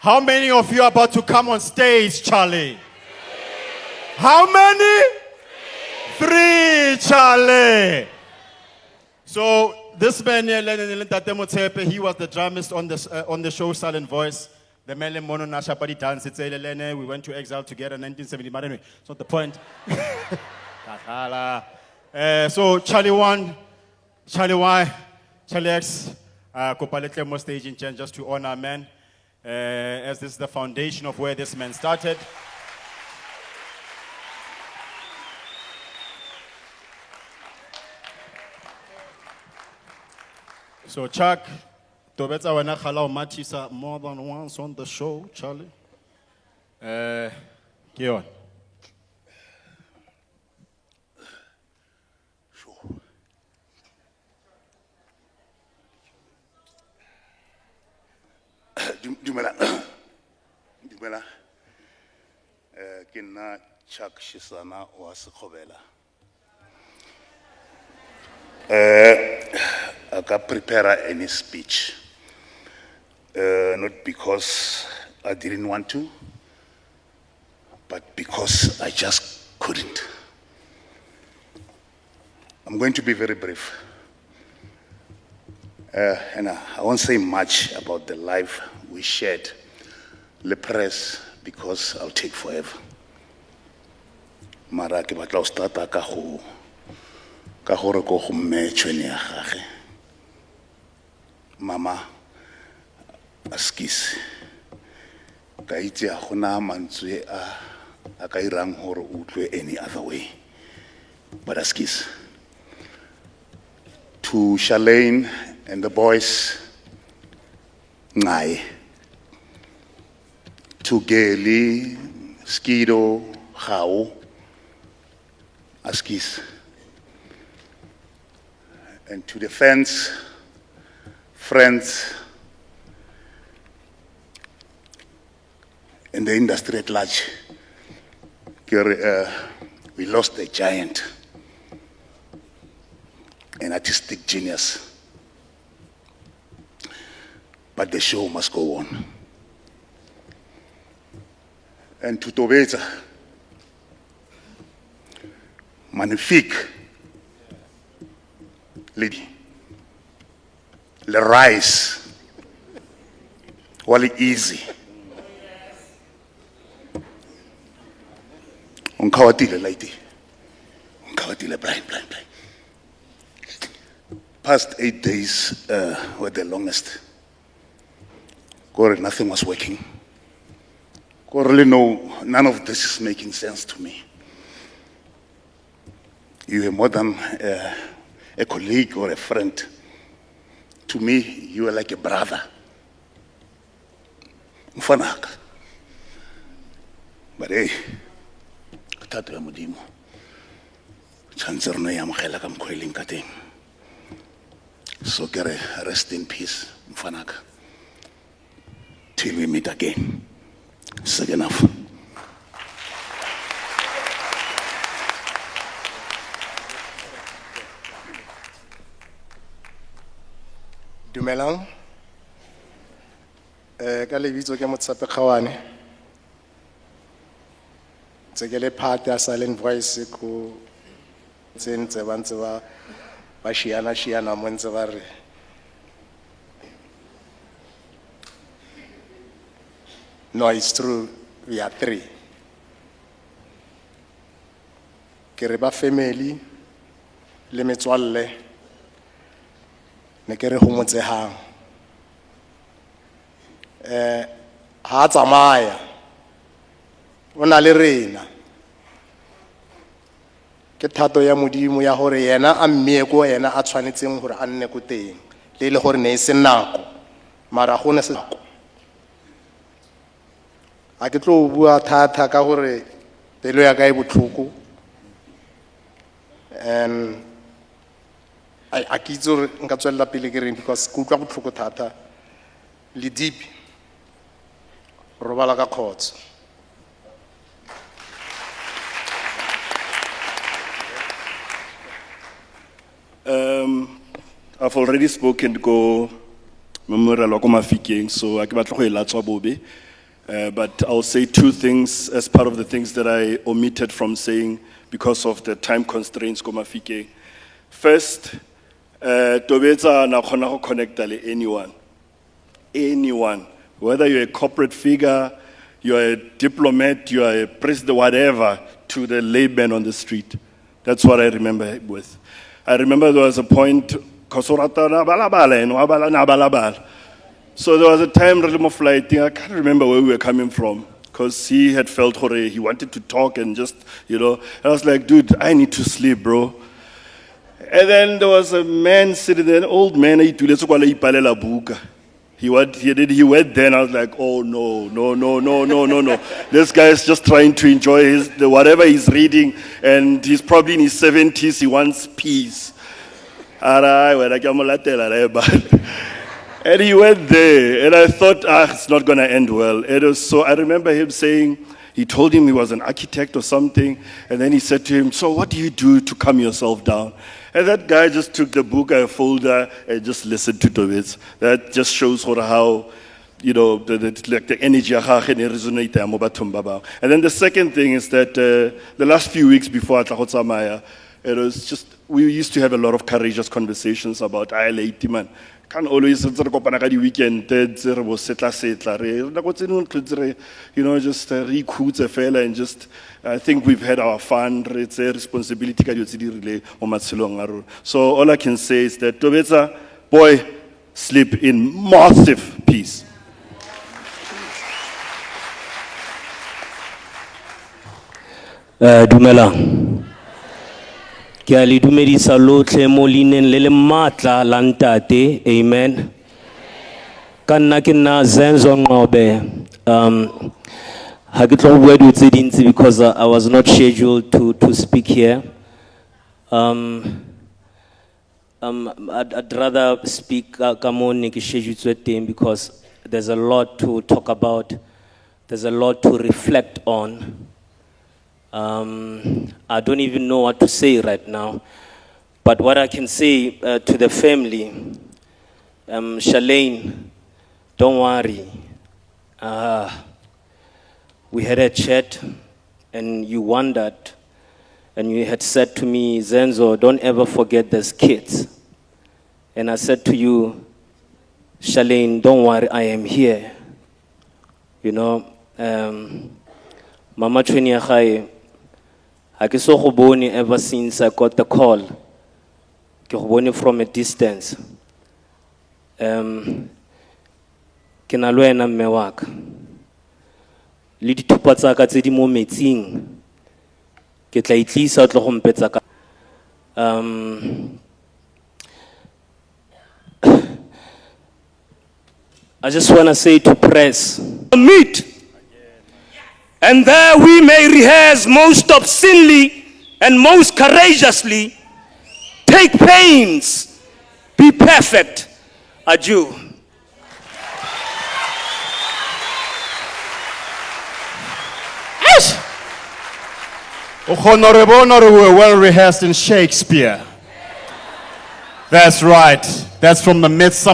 How many of you are about to come on stage, Charlie? How many? 3, Charlie. So this man here, he was the drummist on the show Silent Voice. The Mele Mono Nashapadi dance. We went to Exile together in 1970. But anyway, it's not the point. So Charlie 1, Charlie Y, Charlie X, Kopaletle more stage in change just to honor man. As this is the foundation of where this man started. So Chuck, Tobetsa wana khala matisa more than once on the show, Charlie. Go on. Dumela. Ke nna Chuck Shisana wa Sekgobela. I can't prepare any speech, not because I didn't want to, but because I just couldn't. I'm going to be very brief. And I won't say much about the life we shared, Le Press, because I'll take forever. Mara ke batla ho starta ka gore ko go mme Chweneyagae. Mama askis ka itse a gona mantswe a ka irang gore o utlwe any other way, but askis. To Charlene and the boys, Ngai. To Geli, Skido, Hao, Askis. And to the fans, friends, and the industry at large, we lost a giant, an artistic genius. But the show must go on. And to Tobetsa, magnifique lady, le rice, wali easy. Unkawatile lady, unkawatile blind. Past 8 days were the longest. Nothing was working. Really, no, none of this is making sense to me. You are more than a colleague or a friend. To me, you are like a brother. Mfanaka. But hey, Tato ya Modimo. Chancer no yamkhela ka mkhweling ka teng. So kere rest in peace, Mfanaka. Till we meet again. Second enough. Dumelang. Ka lebitso ke Motsape Kgawane. Tsekele part ya Silent Voice ko tsentse ba ntse ba shiana mo ntse ba re no, it's true, we are 3. Ke ba family le metswalle ne ke re ho motsehang. Ha tsamaya ona le rena ke thato ya Modimo ya hore yena a mmie ko yena a tshwanetseng hore a nne ko teng le gore ne se nako mara go ne se nako. A ke tlo bua thata ka gore pelo ya ka e botlhoko and I ke itse gore nka tswella pele ke reng because ke utlwa botlhoko thata le deep robala ka khotso. I've already spoken go memorial wa ko Mafikeng, so a ke batla go e latswa bobe. But I'll say two things as part of the things that I omitted from saying because of the time constraints komafike. First, Tobetsa na khona go connecta le anyone. Anyone. Whether you're a corporate figure, you're a diplomat, you're a president, whatever, to the layman on the street. That's what I remember with. I remember there was a point, so there was a time, I can't remember where we were coming from, because he had felt he wanted to talk and just, I was like, dude, I need to sleep, bro. And then there was a man sitting there, an old man, He went there and I was like, oh no. This guy is just trying to enjoy whatever he's reading, and he's probably in his 70s, he wants peace. And he went there, and I thought, it's not going to end well. So I remember him saying, he told him he was an architect or something, and then he said to him, so what do you do to calm yourself down? And that guy just took the book, a folder, and just listened to Tobetsa. That just shows how, the energy resonate. And then the second thing is that the last few weeks before Atlahotsamaya, it was just, we used to have a lot of courageous conversations about man. Can't always weekend, just and just I think we've had our fun. It's a responsibility. So all I can say is that Tobetsa, boy, sleep in massive peace. Dumela. Ke a le dumedisa lotlhe mo leineng le le matla la ntate. Amen. Ka nna ke nna Zenzo Nqobe. Ha ke tlo bua dilo tse dintsi because I was not scheduled to speak here. I'd rather speak ka mo ne ke scheduletswe teng because there's a lot to talk about. There's a lot to reflect on. I don't even know what to say right now, but what I can say to the family, Shalane, don't worry. We had a chat and you wondered and you had said to me, Zenzo, don't ever forget there's kids. And I said to you, Shalane, don't worry, I am here. Mama Chweneyagae, I ke so go bone ever since I got the call. Ke go bone from a distance. Ke na le wena mme wa ka. Le dithupa tsa ka tse di mo metsing. Ke tla itlisa o tlo go mpetsa ka. I just want to say to press, meet. And there we may rehearse most obscenely and most courageously. Take pains, be perfect. Adieu. Honorable, we're well rehearsed in Shakespeare. That's right. That's from the myths.